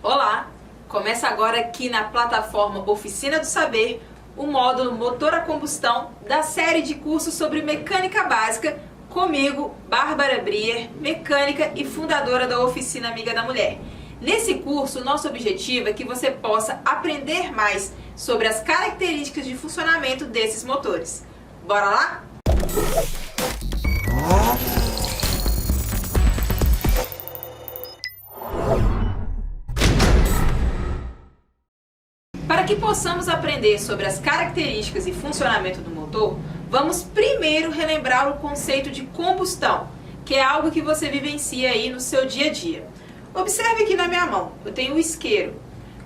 Olá! Começa agora aqui na plataforma Oficina do Saber o módulo Motor a Combustão da série de cursos sobre mecânica básica comigo, Bárbara Brier, mecânica e fundadora da Oficina Amiga da Mulher. Nesse curso, nosso objetivo é que você possa aprender mais sobre as características de funcionamento desses motores. Bora lá? Para que possamos aprender sobre as características e funcionamento do motor, vamos primeiro relembrar o conceito de combustão, que é algo que você vivencia aí no seu dia a dia. Observe aqui na minha mão, eu tenho o isqueiro.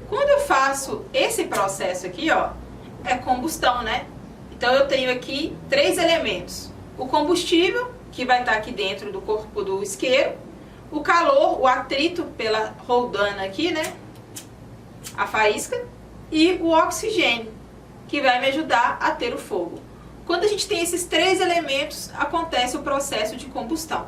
Quando eu faço esse processo aqui, ó, é combustão, né? Então eu tenho aqui três elementos. O combustível, que vai estar aqui dentro do corpo do isqueiro. O calor, o atrito pela roldana aqui, né? A faísca. E o oxigênio, que vai me ajudar a ter o fogo. Quando a gente tem esses três elementos, acontece o processo de combustão.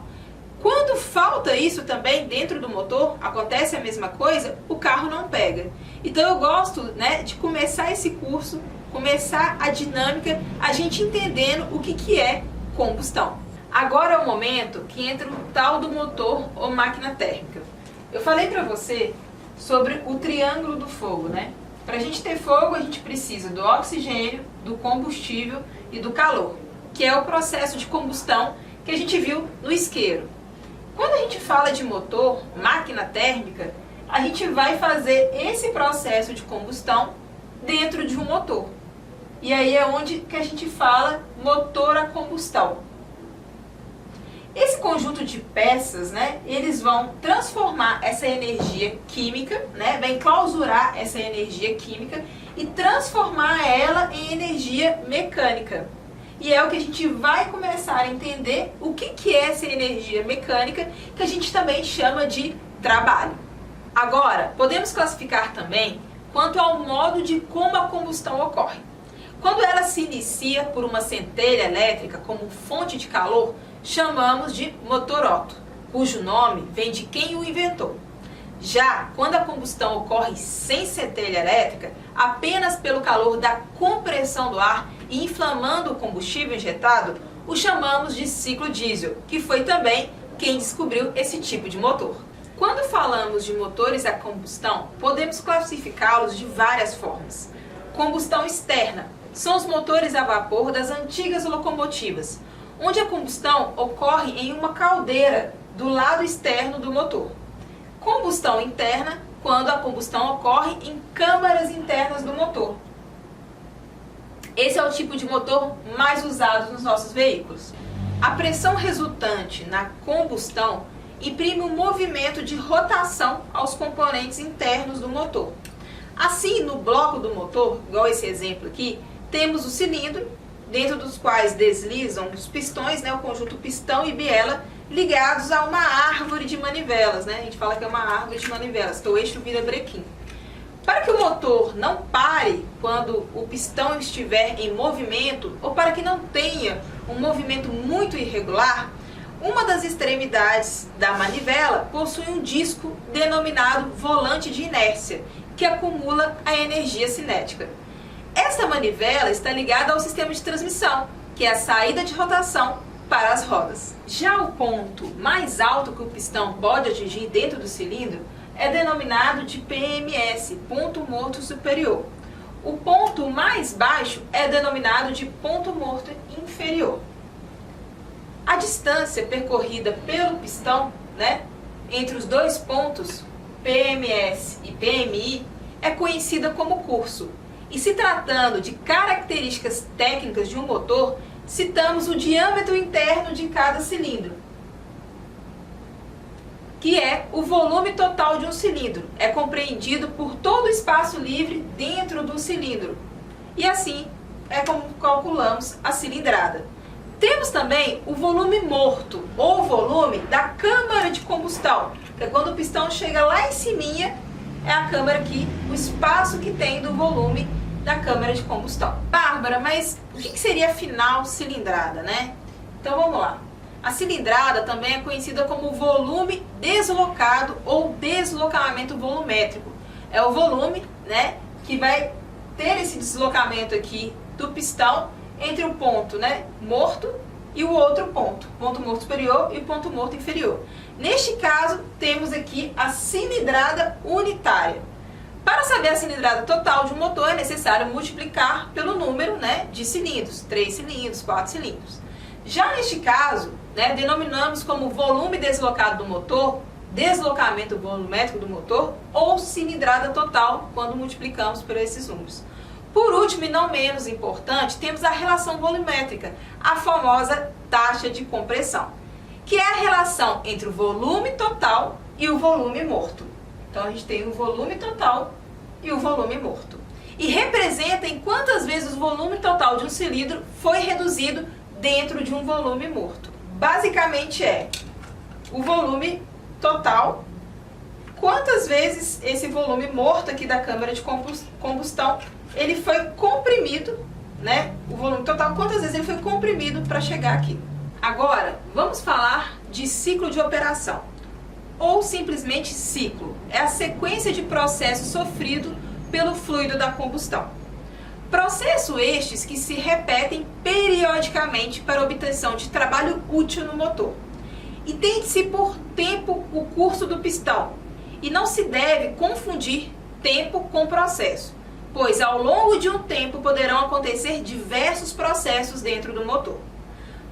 Quando falta isso também dentro do motor, acontece a mesma coisa, o carro não pega. Então eu gosto, né, de começar esse curso, começar a dinâmica, a gente entendendo o que é combustão. Agora é o momento que entra o tal do motor ou máquina térmica. Eu falei para você sobre o triângulo do fogo, né? Para a gente ter fogo, a gente precisa do oxigênio, do combustível e do calor, que é o processo de combustão que a gente viu no isqueiro. Quando a gente fala de motor, máquina térmica, a gente vai fazer esse processo de combustão dentro de um motor. E aí é onde que a gente fala motor a combustão. Esse conjunto de peças, né, eles vão transformar essa energia química, né, vai enclausurar essa energia química e transformar ela em energia mecânica. E é o que a gente vai começar a entender o que é essa energia mecânica, que a gente também chama de trabalho. Agora, podemos classificar também quanto ao modo de como a combustão ocorre. Quando ela se inicia por uma centelha elétrica como fonte de calor, chamamos de motor Otto, cujo nome vem de quem o inventou. Já quando a combustão ocorre sem centelha elétrica, apenas pelo calor da compressão do ar e inflamando o combustível injetado, o chamamos de ciclo diesel, que foi também quem descobriu esse tipo de motor. Quando falamos de motores a combustão, podemos classificá-los de várias formas. Combustão externa são os motores a vapor das antigas locomotivas, onde a combustão ocorre em uma caldeira do lado externo do motor. Combustão interna, quando a combustão ocorre em câmaras internas do motor. Esse é o tipo de motor mais usado nos nossos veículos. A pressão resultante na combustão imprime um movimento de rotação aos componentes internos do motor. Assim, no bloco do motor, igual esse exemplo aqui, temos o cilindro, dentro dos quais deslizam os pistões, né, o conjunto pistão e biela, ligados a uma árvore de manivelas, né? A gente fala que é uma árvore de manivelas, que o eixo vira brequim. Para que o motor não pare quando o pistão estiver em movimento, ou para que não tenha um movimento muito irregular, uma das extremidades da manivela possui um disco denominado volante de inércia, que acumula a energia cinética. Essa manivela está ligada ao sistema de transmissão, que é a saída de rotação para as rodas. Já o ponto mais alto que o pistão pode atingir dentro do cilindro é denominado de PMS, ponto morto superior. O ponto mais baixo é denominado de ponto morto inferior. A distância percorrida pelo pistão, né, entre os dois pontos, PMS e PMI, é conhecida como curso. E se tratando de características técnicas de um motor, citamos o diâmetro interno de cada cilindro, que é o volume total de um cilindro. É compreendido por todo o espaço livre dentro do cilindro. E assim é como calculamos a cilindrada. Temos também o volume morto, ou volume da câmara de combustão, que é quando o pistão chega lá em cima, é a câmara aqui, o espaço que tem do volume da câmara de combustão. Bárbara, mas o que seria afinal cilindrada, né? Então vamos lá. A cilindrada também é conhecida como volume deslocado ou deslocamento volumétrico, é o volume, né, que vai ter esse deslocamento aqui do pistão entre o ponto, né, morto e o outro ponto morto superior e o ponto morto inferior. Neste caso, temos aqui a cilindrada unitária. Para saber a cilindrada total de um motor, é necessário multiplicar pelo número, né, de cilindros, 3 cilindros, 4 cilindros. Já neste caso, né, denominamos como volume deslocado do motor, deslocamento volumétrico do motor ou cilindrada total, quando multiplicamos por esses números. Por último e não menos importante, temos a relação volumétrica, a famosa taxa de compressão, que é a relação entre o volume total e o volume morto. Então a gente tem o volume total e o volume morto. E representa em quantas vezes o volume total de um cilindro foi reduzido dentro de um volume morto. Basicamente é o volume total, quantas vezes esse volume morto aqui da câmara de combustão ele foi comprimido, né? O volume total, quantas vezes ele foi comprimido para chegar aqui. Agora, vamos falar de ciclo de operação, ou simplesmente ciclo. É a sequência de processos sofrido pelo fluido da combustão. Processos estes que se repetem periodicamente para obtenção de trabalho útil no motor. Entende-se por tempo o curso do pistão, e não se deve confundir tempo com processo, pois ao longo de um tempo poderão acontecer diversos processos dentro do motor.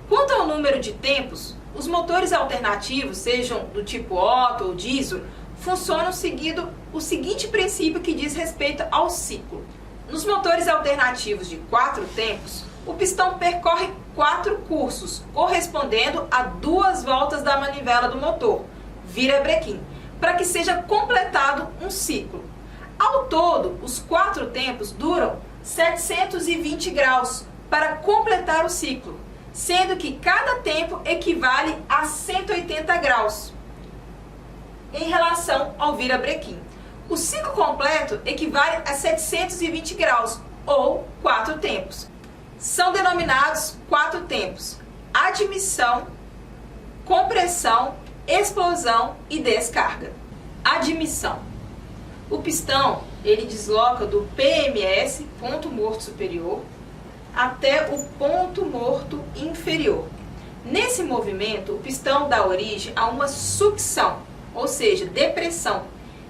Quanto ao número de tempos, os motores alternativos, sejam do tipo Otto ou diesel, funcionam seguindo o seguinte princípio que diz respeito ao ciclo. Nos motores alternativos de 4 tempos, o pistão percorre 4 cursos, correspondendo a 2 voltas da manivela do motor, virabrequim, para que seja completado um ciclo. Ao todo, os 4 tempos duram 720 graus para completar o ciclo, sendo que cada tempo equivale a 180 graus em relação ao virabrequim. O ciclo completo equivale a 720 graus, ou 4 tempos. São denominados 4 tempos: admissão, compressão, explosão e descarga. Admissão. O pistão, ele desloca do PMS, ponto morto superior, até o ponto morto inferior. Nesse movimento, o pistão dá origem a uma sucção, ou seja, depressão,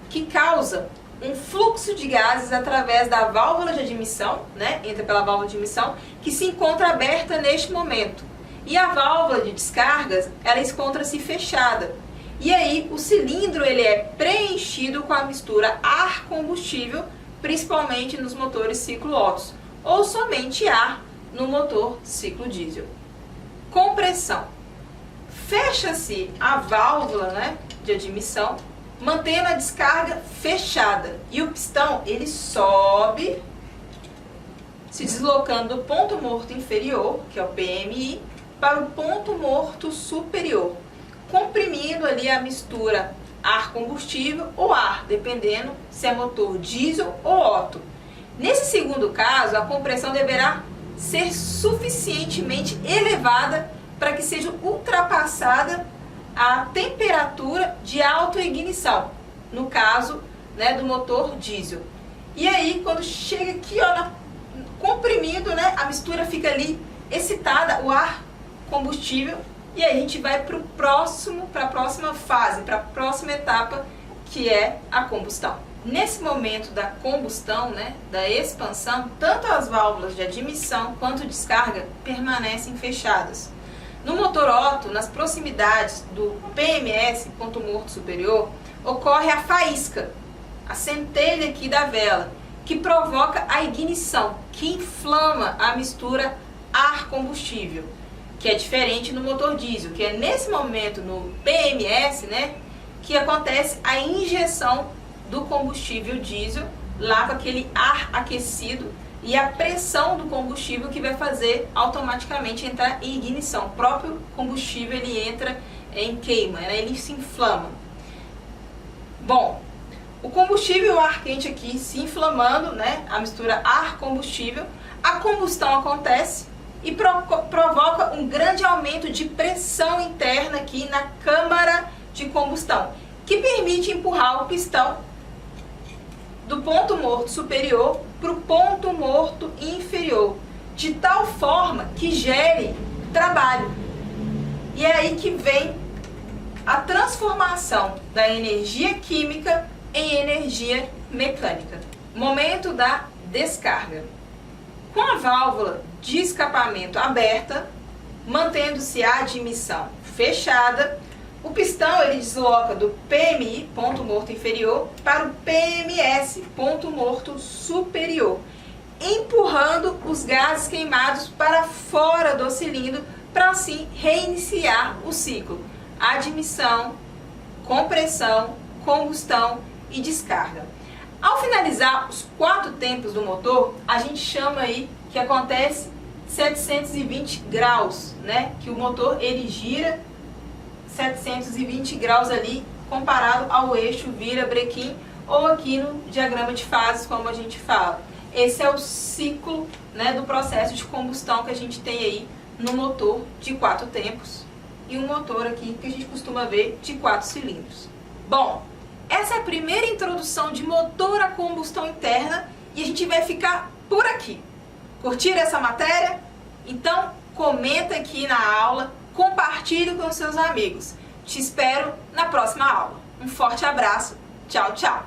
que causa um fluxo de gases através da válvula de admissão, né? Entra pela válvula de admissão, que se encontra aberta neste momento. E a válvula de descargas, ela encontra-se fechada. E aí o cilindro ele é preenchido com a mistura ar-combustível, principalmente nos motores ciclo Otto, ou somente ar no motor ciclo diesel. Compressão. Fecha-se a válvula, né, de admissão, mantendo a descarga fechada. E o pistão ele sobe, se deslocando do ponto morto inferior, que é o PMI, para o ponto morto superior, comprimindo ali a mistura ar-combustível ou ar, dependendo se é motor diesel ou Otto. Nesse segundo caso, a compressão deverá ser suficientemente elevada para que seja ultrapassada a temperatura de autoignição, no caso, né, do motor diesel. E aí, quando chega aqui, ó, comprimido, né, a mistura fica ali excitada, o ar combustível, e aí a gente vai para a próxima fase, para a próxima etapa, que é a combustão. Nesse momento da combustão, né, da expansão, tanto as válvulas de admissão quanto descarga permanecem fechadas. No motor Otto, nas proximidades do PMS, ponto morto superior, ocorre a faísca, a centelha aqui da vela, que provoca a ignição, que inflama a mistura ar-combustível, que é diferente no motor diesel, que é nesse momento no PMS, né, que acontece a injeção do combustível diesel, lá com aquele ar aquecido, e a pressão do combustível que vai fazer automaticamente entrar em ignição. O próprio combustível ele entra em queima, né? Ele se inflama. Bom, o combustível e o ar quente aqui se inflamando, né? A mistura ar-combustível, a combustão acontece e provoca um grande aumento de pressão interna aqui na câmara de combustão, que permite empurrar o pistão do ponto morto superior para o ponto morto inferior, de tal forma que gere trabalho. E é aí que vem a transformação da energia química em energia mecânica. Momento da descarga. Com a válvula de escapamento aberta, mantendo-se a admissão fechada, o pistão ele desloca do PMI, ponto morto inferior, para o PMS, ponto morto superior, empurrando os gases queimados para fora do cilindro para assim reiniciar o ciclo. Admissão, compressão, combustão e descarga. Ao finalizar os 4 tempos do motor, a gente chama aí que acontece 720 graus, né? Que o motor ele gira 720 graus ali comparado ao eixo vira-brequim ou aqui no diagrama de fases, como a gente fala. Esse é o ciclo, né, do processo de combustão que a gente tem aí no motor de 4 tempos e um motor aqui que a gente costuma ver de 4 cilindros. Bom, essa é a primeira introdução de motor a combustão interna e a gente vai ficar por aqui. Curtiram essa matéria? Então comenta aqui na aula, compartilhe com seus amigos. Te espero na próxima aula. Um forte abraço. Tchau, tchau.